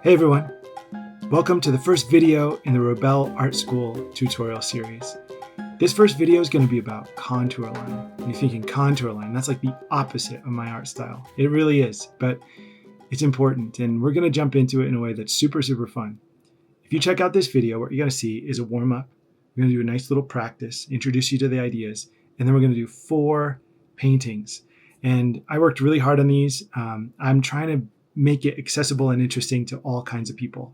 Hey everyone, welcome to the first video in the Rebelle Art School tutorial series. This first video is going to be about contour line. And you're thinking contour line, that's like the opposite of my art style. It really is, but it's important and we're going to jump into it in a way that's super fun. If you check out this video, what you're going to see is a warm-up. We're going to do a nice little practice, introduce you to the ideas, and then we're going to do 4 paintings. And I worked really hard on these. I'm trying to make it accessible and interesting to all kinds of people.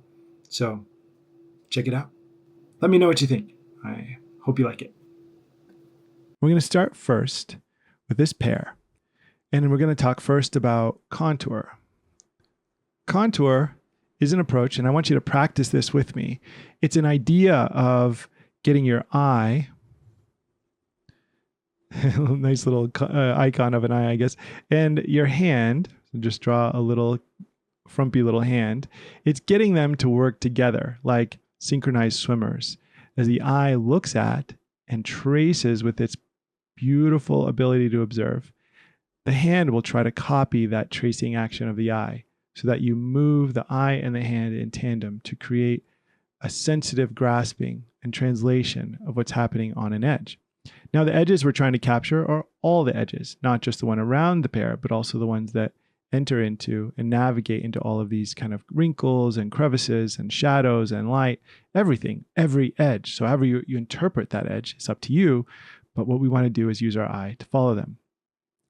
So check it out. Let me know what you think. I hope you like it. We're going to start first with this pair. And we're going to talk first about contour. Contour is an approach, and I want you to practice this with me. It's an idea of getting your eye, nice little icon of an eye, I guess, and your hand, so just draw a little frumpy little hand. It's getting them to work together like synchronized swimmers as the eye looks at and traces with its beautiful ability to observe. The hand will try to copy that tracing action of the eye so that you move the eye and the hand in tandem to create a sensitive grasping and translation of what's happening on an edge. Now, the edges we're trying to capture are all the edges, not just the one around the pair, but also the ones that enter into and navigate into all of these kind of wrinkles and crevices and shadows and light, everything, every edge. So however you interpret that edge, it's up to you. But what we want to do is use our eye to follow them.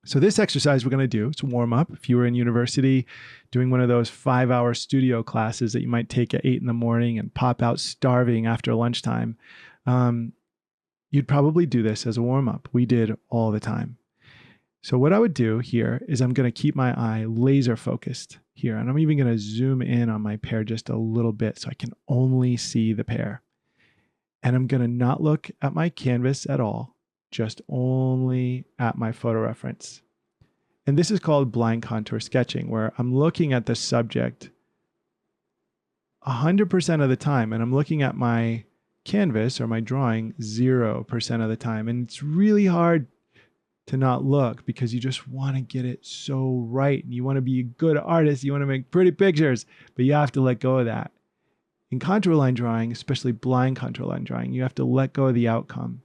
So this exercise we're going to do, it's a warm up. If you were in university doing one of those 5-hour studio classes that you might take at 8 in the morning and pop out starving after lunchtime, you'd probably do this as a warm up. We did all the time. So what I would do here is I'm going to keep my eye laser focused here. And I'm even going to zoom in on my pair just a little bit so I can only see the pair. And I'm going to not look at my canvas at all, just only at my photo reference. And this is called blind contour sketching, where I'm looking at the subject 100% of the time. And I'm looking at my canvas or my drawing 0% of the time. And it's really hard to not look because you just want to get it so right. And you want to be a good artist. You want to make pretty pictures, but you have to let go of that. In contour line drawing, especially blind contour line drawing, you have to let go of the outcome.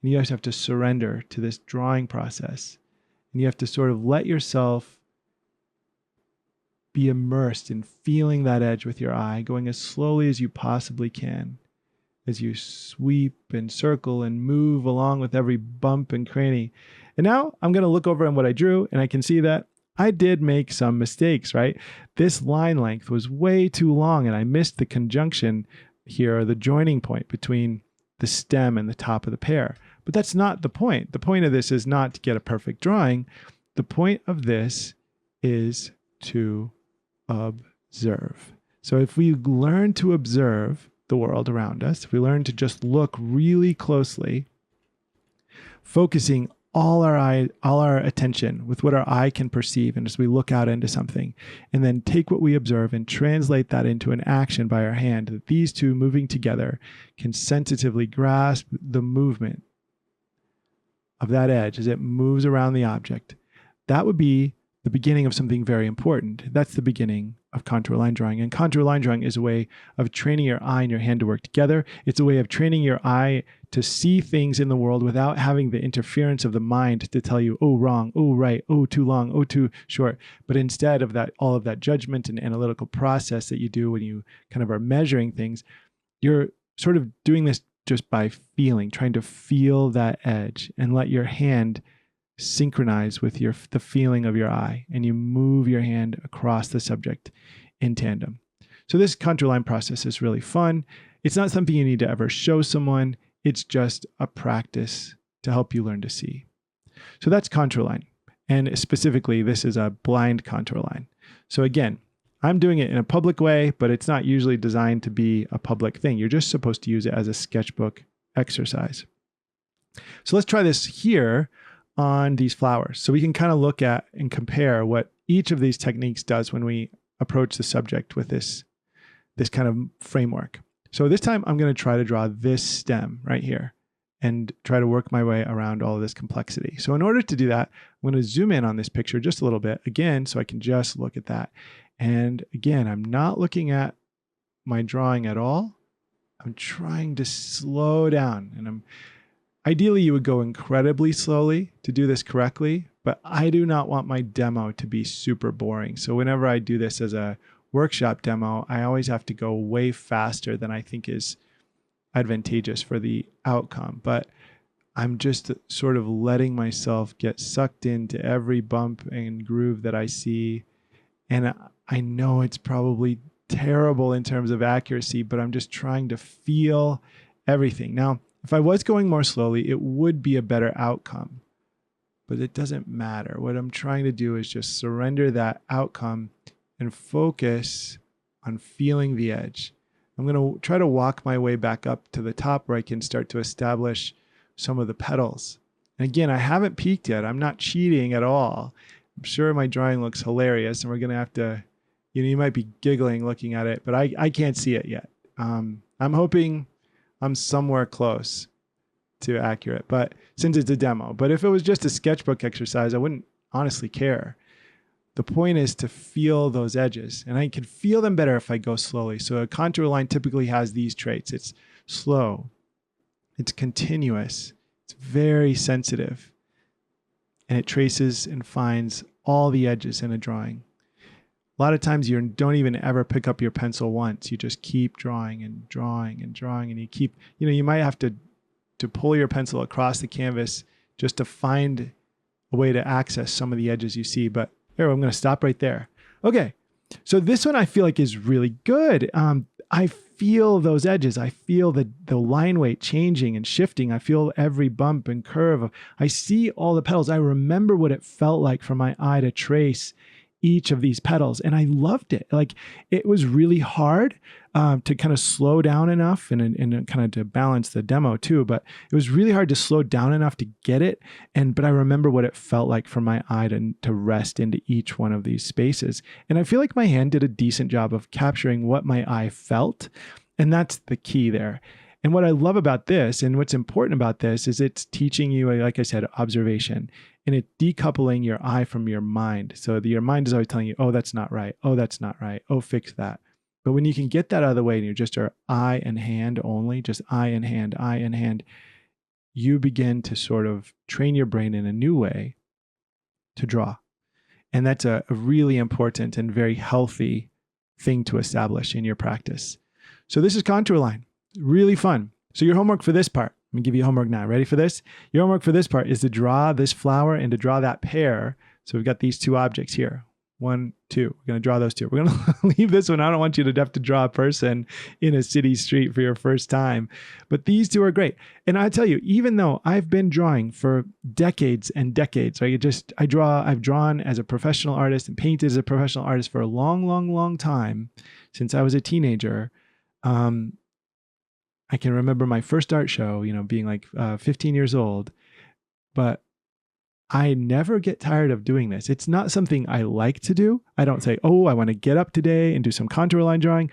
And you just have to surrender to this drawing process. And you have to sort of let yourself be immersed in feeling that edge with your eye, going as slowly as you possibly can, as you sweep and circle and move along with every bump and cranny. And now I'm going to look over on what I drew, and I can see that I did make some mistakes, right? This line length was way too long, and I missed the conjunction here, or the joining point between the stem and the top of the pear. But that's not the point. The point of this is not to get a perfect drawing. The point of this is to observe. So if we learn to observe the world around us, if we learn to just look really closely, focusing all our attention with what our eye can perceive, and as we look out into something, and then take what we observe and translate that into an action by our hand, that these two moving together can sensitively grasp the movement of that edge as it moves around the object. That would be the beginning of something very important. That's the beginning of contour line drawing. And contour line drawing is a way of training your eye and your hand to work together. It's a way of training your eye to see things in the world without having the interference of the mind to tell you, oh, wrong, oh, right, oh, too long, oh, too short. But instead of that, all of that judgment and analytical process that you do when you kind of are measuring things, you're sort of doing this just by feeling, trying to feel that edge and let your hand synchronize with the feeling of your eye, and you move your hand across the subject in tandem. So this contour line process is really fun. It's not something you need to ever show someone. It's just a practice to help you learn to see. So that's contour line. And specifically, this is a blind contour line. So again, I'm doing it in a public way, but it's not usually designed to be a public thing. You're just supposed to use it as a sketchbook exercise. So let's try this here on these flowers. So we can kind of look at and compare what each of these techniques does when we approach the subject with this kind of framework. So this time I'm going to try to draw this stem right here and try to work my way around all of this complexity. So in order to do that, I'm going to zoom in on this picture just a little bit again, so I can just look at that. And again, I'm not looking at my drawing at all. I'm trying to slow down, and ideally you would go incredibly slowly to do this correctly, but I do not want my demo to be super boring. So whenever I do this as a workshop demo, I always have to go way faster than I think is advantageous for the outcome. But I'm just sort of letting myself get sucked into every bump and groove that I see. And I know it's probably terrible in terms of accuracy, but I'm just trying to feel everything. Now, if I was going more slowly, it would be a better outcome, but it doesn't matter. What I'm trying to do is just surrender that outcome and focus on feeling the edge. I'm going to try to walk my way back up to the top where I can start to establish some of the petals. And again, I haven't peaked yet. I'm not cheating at all. I'm sure my drawing looks hilarious, and we're going to have to, you might be giggling looking at it, but I can't see it yet. I'm hoping I'm somewhere close to accurate, but since it's a demo. But if it was just a sketchbook exercise, I wouldn't honestly care. The point is to feel those edges, and I can feel them better if I go slowly. So a contour line typically has these traits. It's slow, it's continuous, it's very sensitive, and it traces and finds all the edges in a drawing. A lot of times you don't even ever pick up your pencil once. You just keep drawing and drawing and drawing, and you keep, you might have to pull your pencil across the canvas just to find a way to access some of the edges you see. But here, I'm going to stop right there. Okay, so this one I feel like is really good. I feel those edges. I feel the line weight changing and shifting. I feel every bump and curve. I see all the petals. I remember what it felt like for my eye to trace each of these petals, and I loved it. Like, it was really hard to kind of slow down enough and kind of to balance the demo too, but it was really hard to slow down enough to get it. But I remember what it felt like for my eye to rest into each one of these spaces. And I feel like my hand did a decent job of capturing what my eye felt. And that's the key there. And what I love about this, and what's important about this, is it's teaching you, like I said, observation, and it's decoupling your eye from your mind. So your mind is always telling you, oh, that's not right. Oh, that's not right. Oh, fix that. But when you can get that out of the way and you're just eye and hand only, just eye and hand, you begin to sort of train your brain in a new way to draw. And that's a really important and very healthy thing to establish in your practice. So this is contour line. Really fun. So your homework for this part, let me give you homework now. Ready for this? Your homework for this part is to draw this flower and to draw that pear. So we've got these two objects here. 1, 2. We're going to draw those two. We're going to leave this one. I don't want you to have to draw a person in a city street for your first time. But these two are great. And I tell you, even though I've been drawing for decades and decades, right? I've drawn as a professional artist and painted as a professional artist for a long, long, long time, since I was a teenager. I can remember my first art show, being like 15 years old, but I never get tired of doing this. It's not something I like to do. I don't say, oh, I want to get up today and do some contour line drawing,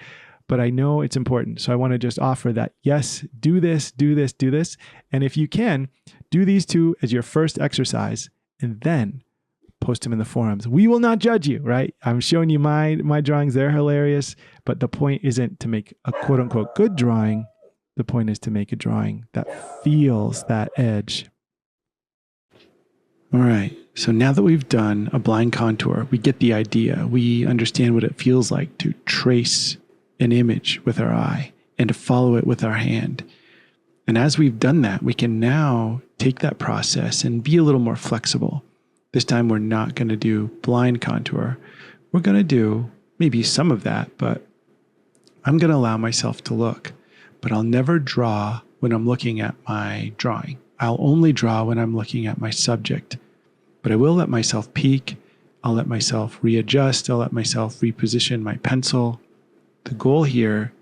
but I know it's important. So I want to just offer that, yes, do this, do this, do this. And if you can, do these two as your first exercise and then post them in the forums. We will not judge you, right? I'm showing you my drawings. They're hilarious, but the point isn't to make a quote unquote good drawing. The point is to make a drawing that feels that edge. All right, so now that we've done a blind contour, we get the idea. We understand what it feels like to trace an image with our eye and to follow it with our hand. And as we've done that, we can now take that process and be a little more flexible. This time we're not going to do blind contour. We're going to do maybe some of that, but I'm going to allow myself to look. But I'll never draw when I'm looking at my drawing. I'll only draw when I'm looking at my subject. But I will let myself peek. I'll let myself readjust. I'll let myself reposition my pencil. The goal here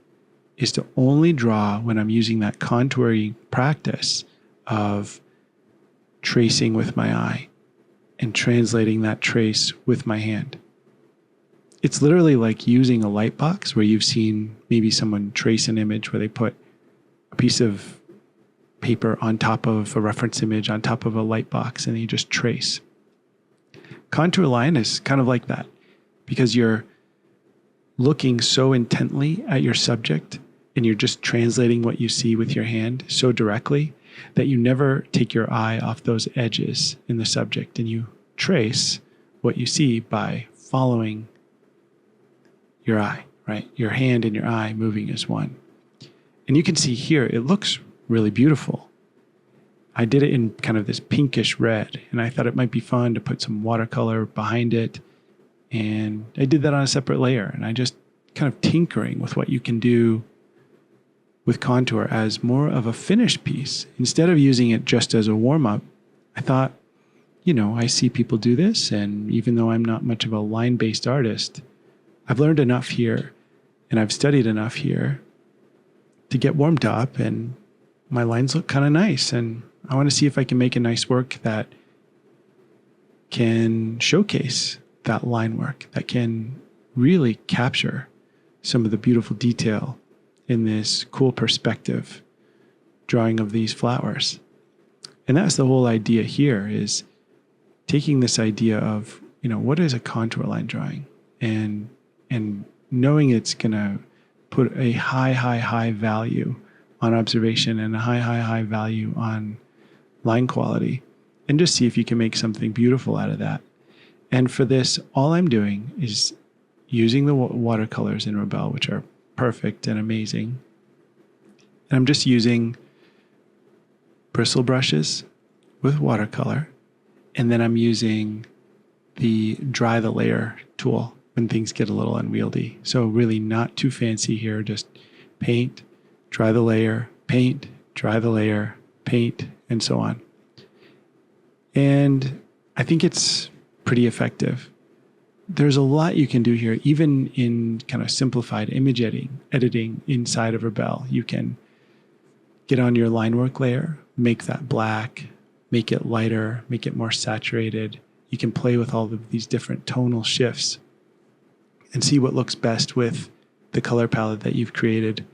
is to only draw when I'm using that contouring practice of tracing with my eye and translating that trace with my hand. It's literally like using a light box where you've seen maybe someone trace an image where they put a piece of paper on top of a reference image on top of a light box and you just trace. Contour line is kind of like that because you're looking so intently at your subject and you're just translating what you see with your hand so directly that you never take your eye off those edges in the subject, and you trace what you see by following your eye, right? Your hand and your eye moving as one. And you can see here, it looks really beautiful. I did it in kind of this pinkish red, and I thought it might be fun to put some watercolor behind it. And I did that on a separate layer, and I just kind of tinkering with what you can do with contour as more of a finished piece. Instead of using it just as a warm-up, I thought, I see people do this, and even though I'm not much of a line-based artist, I've learned enough here, and I've studied enough here to get warmed up, and my lines look kind of nice, and I want to see if I can make a nice work that can showcase that line work, that can really capture some of the beautiful detail in this cool perspective drawing of these flowers. And that's the whole idea here, is taking this idea of, what is a contour line drawing, and knowing it's going to put a high value on observation and a high value on line quality, and just see if you can make something beautiful out of that. And for this, all I'm doing is using the watercolors in Rebelle, which are perfect and amazing. And I'm just using bristle brushes with watercolor. And then I'm using the dry the layer tool when things get a little unwieldy. So really not too fancy here, just paint, dry the layer, paint, dry the layer, paint, and so on. And I think it's pretty effective. There's a lot you can do here, even in kind of simplified image editing inside of Rebelle. You can get on your line work layer, make that black, make it lighter, make it more saturated. You can play with all of these different tonal shifts and see what looks best with the color palette that you've created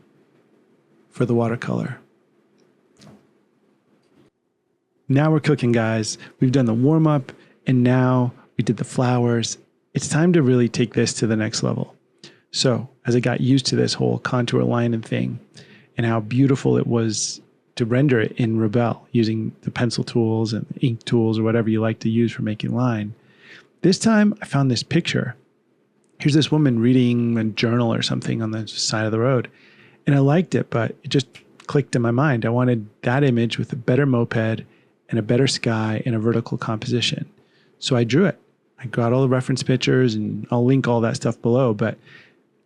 for the watercolor. Now we're cooking, guys. We've done the warm-up, and now we did the flowers. It's time to really take this to the next level. So as I got used to this whole contour line and thing, and how beautiful it was to render it in Rebelle using the pencil tools and the ink tools or whatever you like to use for making line, this time I found this picture. Here's this woman reading a journal or something on the side of the road. And I liked it, but it just clicked in my mind. I wanted that image with a better moped and a better sky and a vertical composition. So I drew it. I got all the reference pictures, and I'll link all that stuff below, but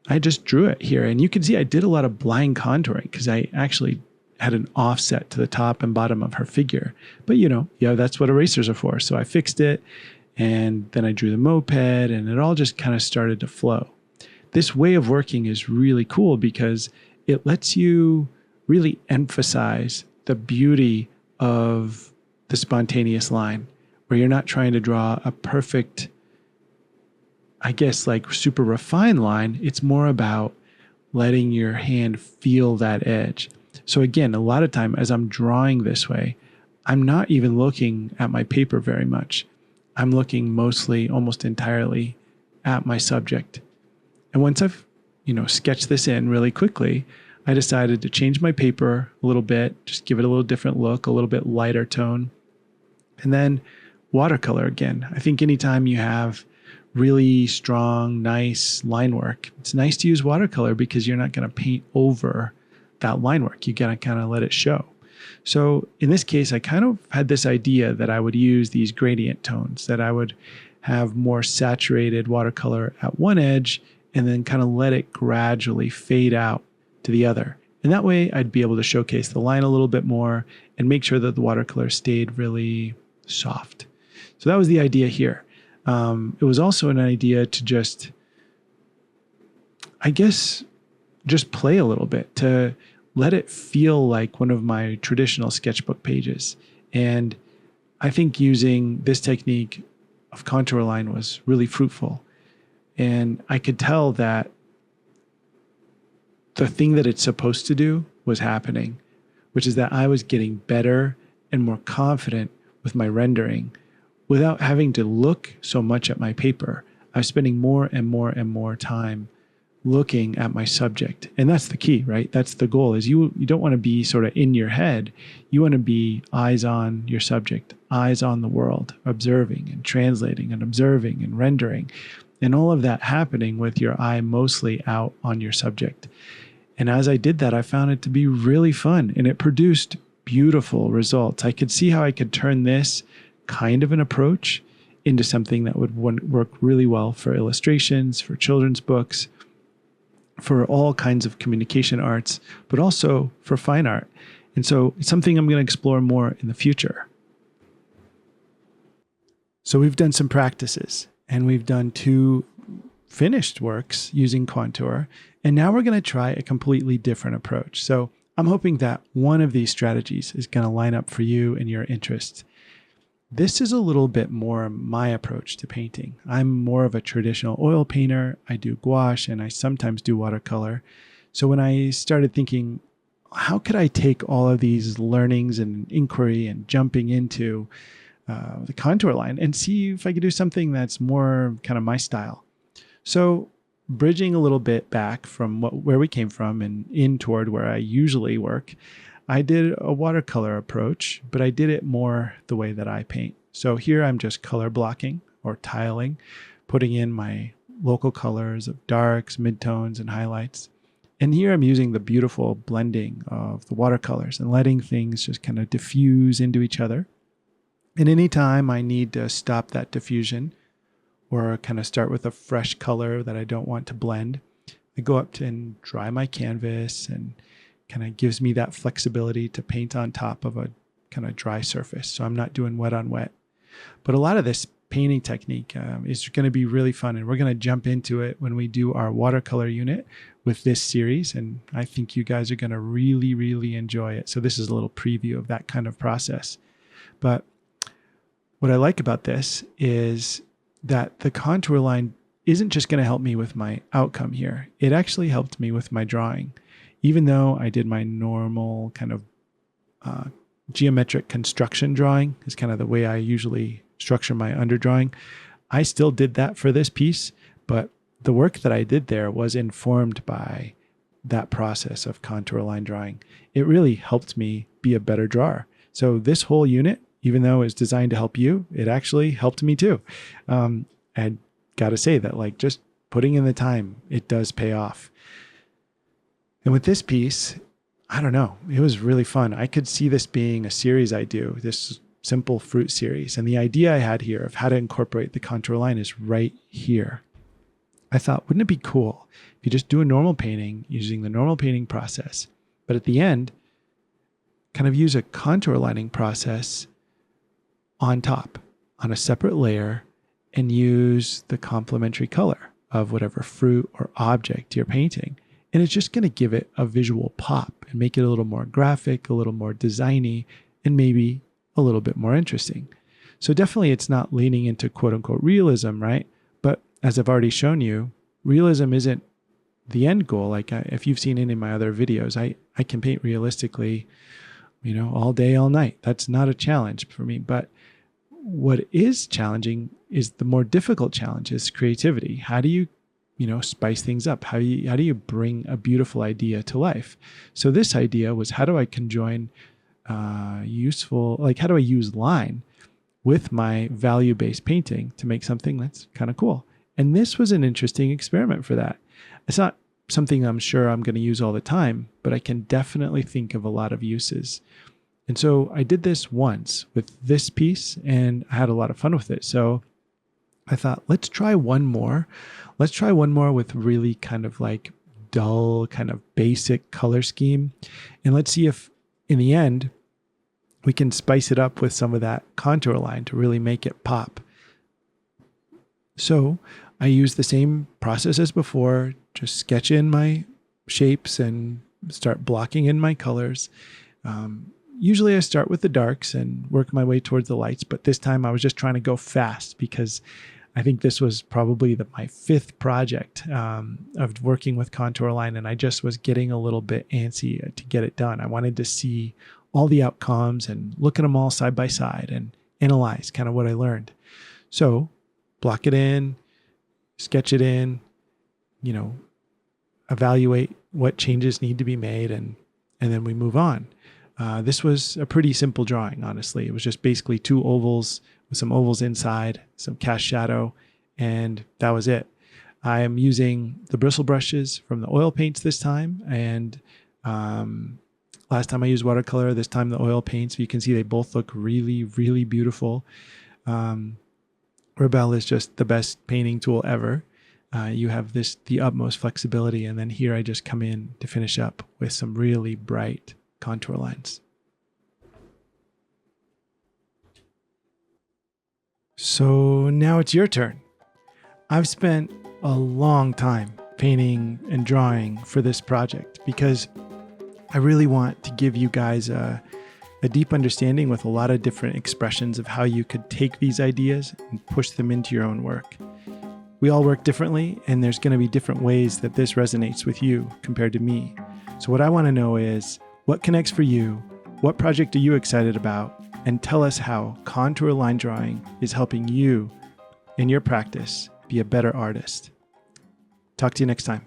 I just drew it here. And you can see I did a lot of blind contouring because I actually had an offset to the top and bottom of her figure. But that's what erasers are for. So I fixed it, and then I drew the moped, and it all just kind of started to flow. This way of working is really cool because it lets you really emphasize the beauty of the spontaneous line, where you're not trying to draw a perfect, super refined line. It's more about letting your hand feel that edge. So again, a lot of time as I'm drawing this way, I'm not even looking at my paper very much. I'm looking mostly, almost entirely at my subject. And once I've, sketched this in really quickly, I decided to change my paper a little bit, just give it a little different look, a little bit lighter tone. And then watercolor again. I think anytime you have really strong, nice line work, it's nice to use watercolor because you're not going to paint over that line work. You got to kind of let it show. So in this case, I kind of had this idea that I would use these gradient tones, that I would have more saturated watercolor at one edge and then kind of let it gradually fade out to the other. And that way I'd be able to showcase the line a little bit more and make sure that the watercolor stayed really soft. So that was the idea here. It was also an idea to just play a little bit, to let it feel like one of my traditional sketchbook pages. And I think using this technique of contour line was really fruitful. And I could tell that the thing that it's supposed to do was happening, which is that I was getting better and more confident with my rendering without having to look so much at my paper. I was spending more and more time looking at my subject. And that's the key, right? That's the goal, is you don't want to be sort of in your head. You want to be eyes on your subject, eyes on the world, observing and translating and observing and rendering, and all of that happening with your eye mostly out on your subject. And as I did that, I found it to be really fun, and it produced beautiful results. I could see how I could turn this kind of an approach into something that would work really well for illustrations, for children's books, for all kinds of communication arts, but also for fine art. And so it's something I'm going to explore more in the future. So we've done some practices, and we've done 2 finished works using contour. And now we're going to try a completely different approach. So I'm hoping that one of these strategies is going to line up for you and your interests. This is a little bit more my approach to painting. I'm more of a traditional oil painter. I do gouache and I sometimes do watercolor. So when I started thinking, how could I take all of these learnings and inquiry and jumping into the contour line and see if I could do something that's more kind of my style? So bridging a little bit back from where we came from and in toward where I usually work, I did a watercolor approach, but I did it more the way that I paint. So here I'm just color blocking or tiling, putting in my local colors of darks, midtones, and highlights. And here I'm using the beautiful blending of the watercolors and letting things just kind of diffuse into each other. And anytime I need to stop that diffusion or kind of start with a fresh color that I don't want to blend, I go up to and dry my canvas, and kind of gives me that flexibility to paint on top of a kind of dry surface. So I'm not doing wet on wet. But a lot of this painting technique is going to be really fun, and we're going to jump into it when we do our watercolor unit with this series. And I think you guys are going to really, really enjoy it. So this is a little preview of that kind of process. But what I like about this is that the contour line isn't just going to help me with my outcome here. It actually helped me with my drawing. Even though I did my normal kind of geometric construction drawing, is kind of the way I usually structure my underdrawing, I still did that for this piece, but the work that I did there was informed by that process of contour line drawing. It really helped me be a better drawer. So this whole unit, even though it's designed to help you, it actually helped me too. I got to say that, like, just putting in the time, it does pay off. And with this piece, I don't know, it was really fun. I could see this being a series I do, this simple fruit series. And the idea I had here of how to incorporate the contour line is right here. I thought, wouldn't it be cool if you just do a normal painting using the normal painting process, but at the end, kind of use a contour lining process on top, on a separate layer, and use the complementary color of whatever fruit or object you're painting. And it's just going to give it a visual pop and make it a little more graphic, a little more designy, and maybe a little bit more interesting. So definitely it's not leaning into quote unquote realism, right? But as I've already shown you, realism isn't the end goal. Like if you've seen any of my other videos, I can paint realistically, all day, all night. That's not a challenge for me. But what is challenging is the more difficult challenge is creativity. How do you spice things up? How do you bring a beautiful idea to life? So this idea was, how do I conjoin how do I use line with my value-based painting to make something that's kind of cool? And this was an interesting experiment for that. It's not something I'm sure I'm going to use all the time, but I can definitely think of a lot of uses. And so I did this once with this piece, and I had a lot of fun with it. So I thought, let's try one more. Let's try one more with really kind of like dull, kind of basic color scheme. And let's see if in the end, we can spice it up with some of that contour line to really make it pop. So I use the same process as before, just sketch in my shapes and start blocking in my colors. Usually I start with the darks and work my way towards the lights, but this time I was just trying to go fast because I think this was probably my 5th project of working with contour line, and I just was getting a little bit antsy to get it done. I wanted to see all the outcomes and look at them all side by side and analyze kind of what I learned. So block it in, sketch it in, evaluate what changes need to be made, and then we move on. This was a pretty simple drawing, honestly. It was just basically two ovals with some ovals inside, some cast shadow, and that was it. I am using the bristle brushes from the oil paints this time, and last time I used watercolor, this time the oil paints. You can see they both look really, really beautiful. Rebelle is just the best painting tool ever. You have the utmost flexibility, and then here I just come in to finish up with some really bright contour lines. So now it's your turn. I've spent a long time painting and drawing for this project because I really want to give you guys a deep understanding with a lot of different expressions of how you could take these ideas and push them into your own work. We all work differently, and there's going to be different ways that this resonates with you compared to me. So what I want to know is, what connects for you? What project are you excited about? And tell us how contour line drawing is helping you in your practice be a better artist. Talk to you next time.